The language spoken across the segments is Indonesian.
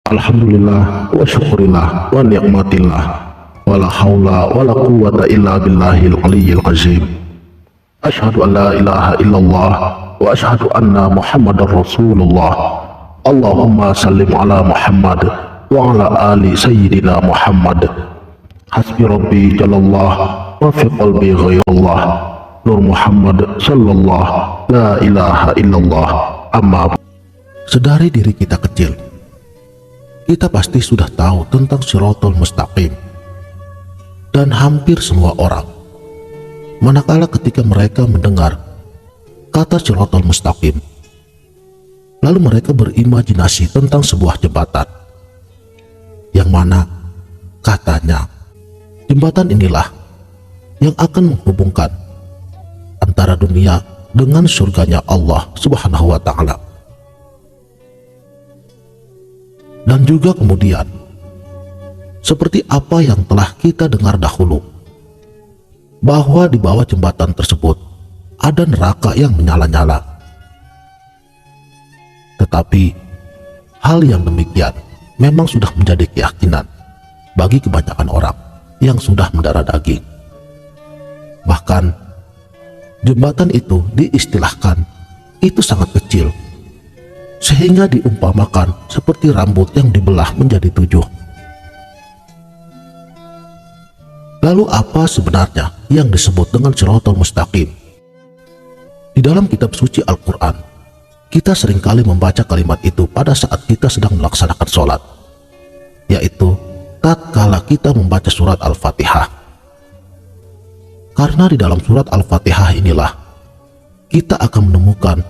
Alhamdulillah wa syukurillah wa ni'matillah wa la hawla wa la quwwata illa billahil aliyyil azim. Asyhadu an la ilaha illallah wa asyhadu anna muhammadar rasulullah. Allahumma sallim ala Muhammad wa ala ali sayyidina Muhammad. Hasbi rabbi jalallah wa fi qalbi ghairullah. Nur Muhammad sallallahu la ilaha illallah. Amma. Sedari diri kita kecil, kita pasti sudah tahu tentang Shirathul Mustaqim. Dan hampir semua orang, manakala ketika mereka mendengar kata Shirathul Mustaqim, lalu mereka berimajinasi tentang sebuah jembatan, yang mana katanya jembatan inilah yang akan menghubungkan antara dunia dengan surganya Allah Subhanahu wa Ta'ala. Dan juga kemudian, seperti apa yang telah kita dengar dahulu, bahwa di bawah jembatan tersebut ada neraka yang menyala-nyala. Tetapi hal yang demikian memang sudah menjadi keyakinan bagi kebanyakan orang yang sudah mendarah daging. Bahkan jembatan itu diistilahkan itu sangat kecil, sehingga diumpamakan seperti rambut yang dibelah menjadi 7. Lalu apa sebenarnya yang disebut dengan Shirathul Mustaqim? Di dalam kitab suci Al-Quran, kita seringkali membaca kalimat itu pada saat kita sedang melaksanakan sholat, yaitu tatkala kita membaca surat Al-Fatihah. Karena di dalam surat Al-Fatihah inilah kita akan menemukan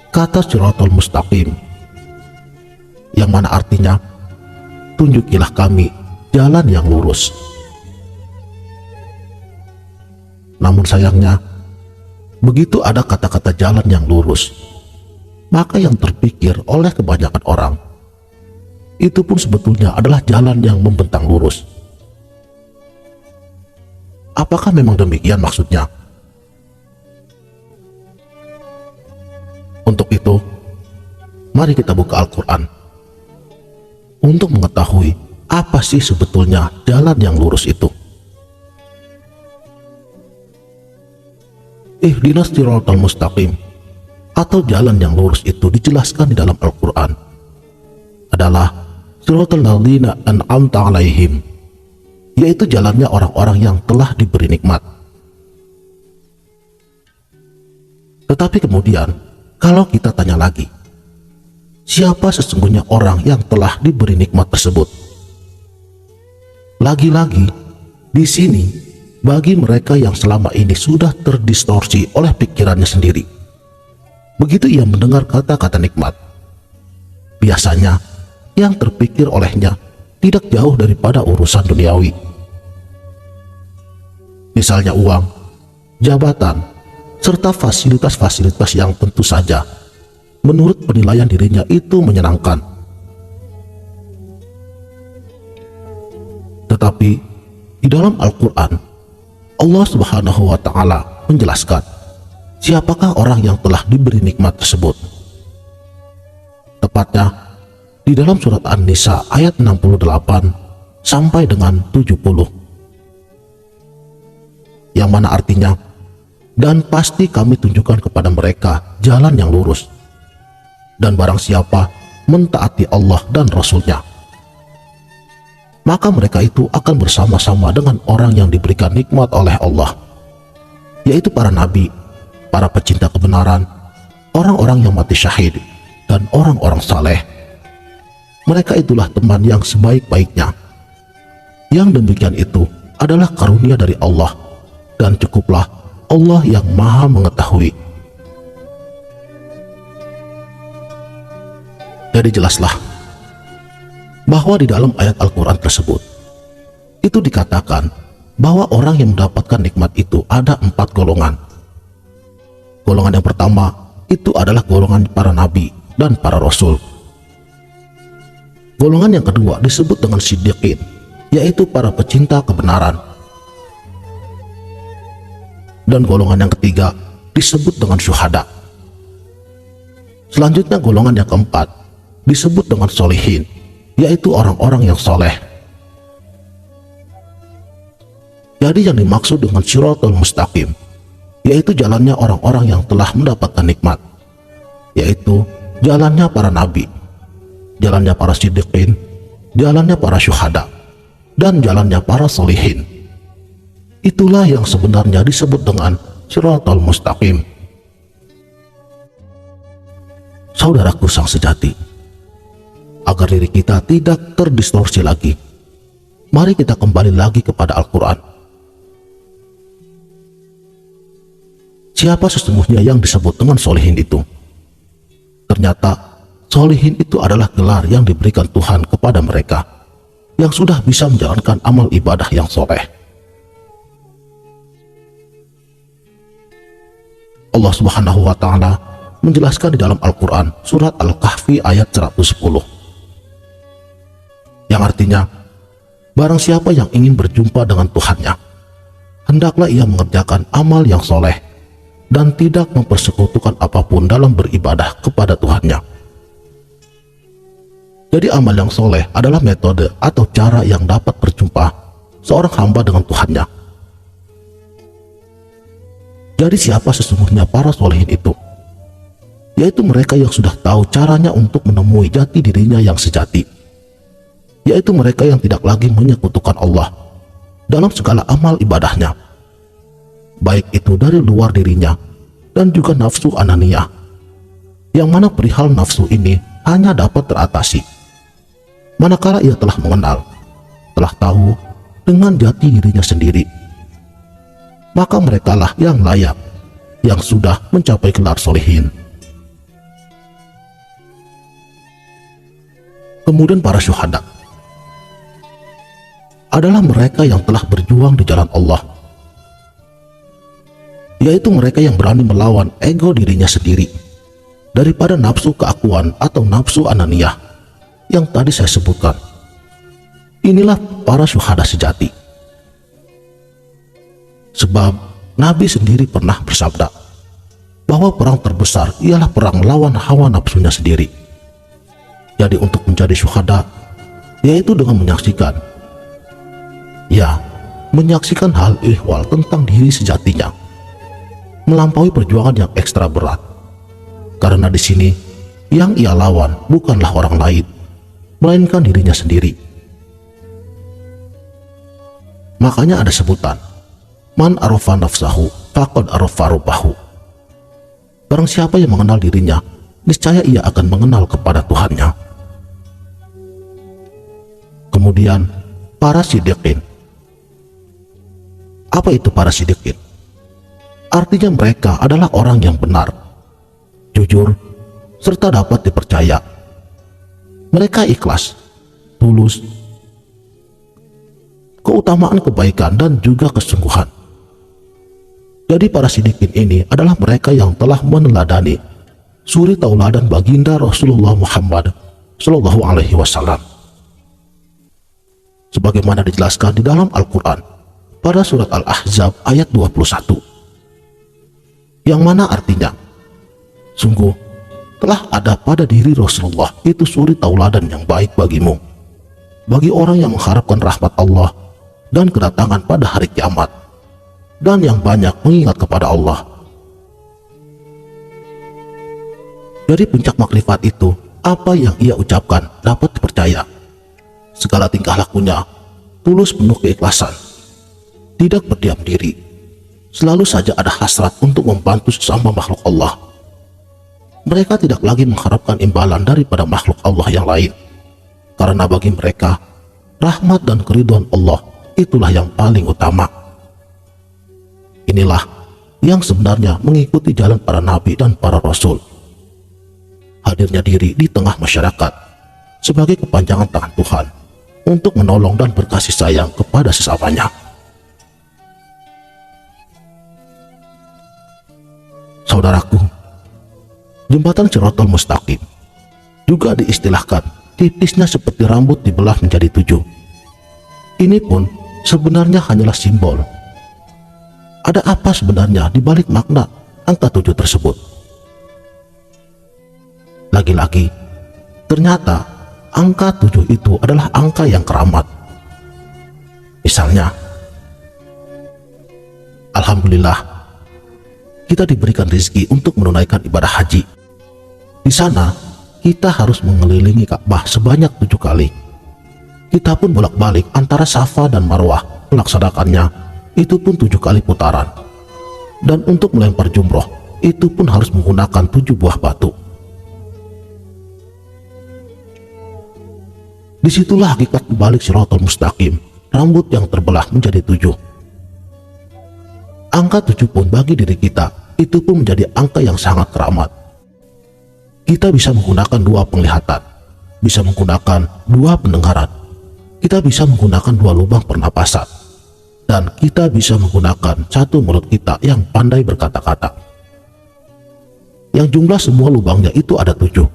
kata Shirathul Mustaqim, yang mana artinya tunjukilah kami jalan yang lurus. Namun sayangnya, begitu ada kata-kata jalan yang lurus, maka yang terpikir oleh kebanyakan orang itu pun sebetulnya adalah jalan yang membentang lurus. Apakah memang demikian maksudnya? Untuk itu, mari kita buka Al-Quran untuk mengetahui apa sih sebetulnya jalan yang lurus itu. Ihdinas Shirathal Mustaqim, atau jalan yang lurus itu dijelaskan di dalam Al-Quran adalah Shirathal ladzina an'amta 'alaihim, yaitu jalannya orang-orang yang telah diberi nikmat. Tetapi kemudian, kalau kita tanya lagi, siapa sesungguhnya orang yang telah diberi nikmat tersebut? Lagi-lagi di sini, bagi mereka yang selama ini sudah terdistorsi oleh pikirannya sendiri, begitu ia mendengar kata-kata nikmat, biasanya yang terpikir olehnya tidak jauh daripada urusan duniawi. Misalnya uang, jabatan, serta fasilitas-fasilitas yang tentu saja menurut penilaian dirinya itu menyenangkan. Tetapi di dalam Al-Quran, Allah Subhanahu wa Ta'ala menjelaskan siapakah orang yang telah diberi nikmat tersebut. Tepatnya di dalam surat An-Nisa ayat 68 sampai dengan 70, yang mana artinya, dan pasti kami tunjukkan kepada mereka jalan yang lurus, dan barang siapa mentaati Allah dan Rasul-Nya, maka mereka itu akan bersama-sama dengan orang yang diberikan nikmat oleh Allah, yaitu para nabi, para pecinta kebenaran, orang-orang yang mati syahid, dan orang-orang saleh. Mereka itulah teman yang sebaik-baiknya. Yang demikian itu adalah karunia dari Allah, dan cukuplah Allah yang maha mengetahui. Jadi jelaslah bahwa di dalam ayat Al-Quran tersebut itu dikatakan bahwa orang yang mendapatkan nikmat itu ada 4 golongan. Golongan yang pertama itu adalah golongan para nabi dan para rasul. Golongan yang kedua disebut dengan siddiqin, yaitu para pecinta kebenaran. Dan golongan yang ketiga disebut dengan syuhada. Selanjutnya golongan yang keempat disebut dengan solihin, yaitu orang-orang yang soleh. Jadi yang dimaksud dengan Shiratal Mustaqim yaitu jalannya orang-orang yang telah mendapatkan nikmat, yaitu jalannya para nabi, jalannya para siddiqin, jalannya para syuhada, dan jalannya para solihin. Itulah yang sebenarnya disebut dengan Shiratal Mustaqim. Saudaraku sang sejati, agar diri kita tidak terdistorsi lagi, mari kita kembali lagi kepada Al-Quran. Siapa sesungguhnya yang disebut dengan solihin itu? Ternyata solihin itu adalah gelar yang diberikan Tuhan kepada mereka yang sudah bisa menjalankan amal ibadah yang soleh. Allah Subhanahu wa Ta'ala menjelaskan di dalam Al-Quran surat Al-Kahfi ayat 110, yang artinya, barang siapa yang ingin berjumpa dengan Tuhannya, hendaklah ia mengerjakan amal yang soleh dan tidak mempersekutukan apapun dalam beribadah kepada Tuhannya. Jadi amal yang soleh adalah metode atau cara yang dapat berjumpa seorang hamba dengan Tuhannya. Jadi siapa sesungguhnya para solehin itu? Yaitu mereka yang sudah tahu caranya untuk menemui jati dirinya yang sejati, yaitu mereka yang tidak lagi menyekutukan Allah dalam segala amal ibadahnya, baik itu dari luar dirinya dan juga nafsu ananiyah, yang mana perihal nafsu ini hanya dapat teratasi manakala ia telah mengenal, telah tahu dengan jati dirinya sendiri. Maka merekalah yang layak, yang sudah mencapai gelar solihin. Kemudian para syuhada adalah mereka yang telah berjuang di jalan Allah, yaitu mereka yang berani melawan ego dirinya sendiri daripada nafsu keakuan atau nafsu ananiyah yang tadi saya sebutkan. Inilah para syuhada sejati. Sebab Nabi sendiri pernah bersabda bahwa perang terbesar ialah perang melawan hawa nafsunya sendiri. Jadi untuk menjadi syuhada, yaitu dengan menyaksikan hal ihwal tentang diri sejatinya, melampaui perjuangan yang ekstra berat. Karena di sini yang ia lawan bukanlah orang lain, melainkan dirinya sendiri. Makanya ada sebutan, man arafa nafsahu faqad arafa rabbahu. Barang siapa yang mengenal dirinya, niscaya ia akan mengenal kepada Tuhannya. Kemudian para siddiqin. Apa itu para siddiqin? Artinya mereka adalah orang yang benar, jujur, serta dapat dipercaya. Mereka ikhlas, tulus, keutamaan kebaikan dan juga kesungguhan. Jadi para siddiqin ini adalah mereka yang telah meneladani suri tauladan baginda Rasulullah Muhammad Sallallahu Alaihi Wasallam, sebagaimana dijelaskan di dalam Al-Quran pada surat Al-Ahzab ayat 21, yang mana artinya, sungguh telah ada pada diri Rasulullah itu suri tauladan yang baik bagimu, bagi orang yang mengharapkan rahmat Allah dan kedatangan pada hari kiamat, dan yang banyak mengingat kepada Allah. Dari puncak makrifat itu, apa yang ia ucapkan dapat dipercaya. Segala tingkah lakunya tulus penuh keikhlasan, tidak berdiam diri, selalu saja ada hasrat untuk membantu sesama makhluk Allah. Mereka tidak lagi mengharapkan imbalan daripada makhluk Allah yang lain, karena bagi mereka rahmat dan keridhaan Allah itulah yang paling utama. Inilah yang sebenarnya mengikuti jalan para nabi dan para rasul. Hadirnya diri di tengah masyarakat sebagai kepanjangan tangan Tuhan untuk menolong dan berkasih sayang kepada sesamanya. Saudaraku, jembatan Shiratal Mustaqim juga diistilahkan tipisnya seperti rambut dibelah menjadi 7. Ini pun sebenarnya hanyalah simbol. Ada apa sebenarnya di balik makna angka 7 tersebut? Lagi-lagi, ternyata angka 7 itu adalah angka yang keramat. Misalnya, alhamdulillah, kita diberikan rezeki untuk menunaikan ibadah haji. Di sana, kita harus mengelilingi Ka'bah sebanyak 7 kali. Kita pun bolak-balik antara Safa dan Marwah melaksanakannya, itu pun 7 kali putaran. Dan untuk melempar jumroh, itu pun harus menggunakan 7 buah batu. Disitulah hakikat balik Shiratal Mustaqim, rambut yang terbelah menjadi 7. Angka 7 pun bagi diri kita, itu pun menjadi angka yang sangat keramat. Kita bisa menggunakan 2 penglihatan, bisa menggunakan 2 pendengaran, kita bisa menggunakan 2 lubang pernapasan, dan kita bisa menggunakan 1 mulut kita yang pandai berkata-kata. Yang jumlah semua lubangnya itu ada 7.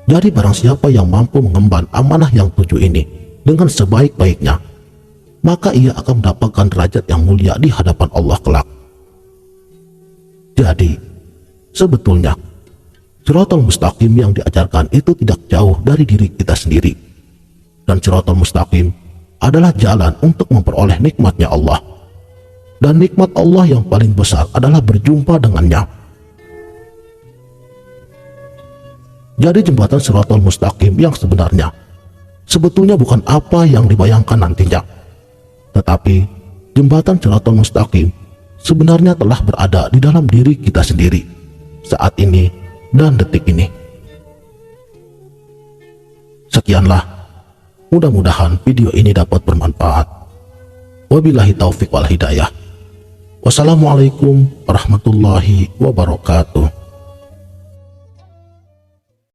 Jadi barang siapa yang mampu mengemban amanah yang 7 ini dengan sebaik-baiknya, maka ia akan mendapatkan derajat yang mulia di hadapan Allah kelak. Jadi, sebetulnya Shiratal Mustaqim yang diajarkan itu tidak jauh dari diri kita sendiri. Dan Shiratal Mustaqim adalah jalan untuk memperoleh nikmatnya Allah. Dan nikmat Allah yang paling besar adalah berjumpa dengannya. Jadi jembatan Shiratal Mustaqim yang sebenarnya sebetulnya bukan apa yang dibayangkan nantinya. Tetapi jembatan Shiratal Mustaqim sebenarnya telah berada di dalam diri kita sendiri saat ini dan detik ini. Sekianlah, mudah-mudahan video ini dapat bermanfaat. Wabillahi taufiq wal hidayah. Wassalamualaikum warahmatullahi wabarakatuh.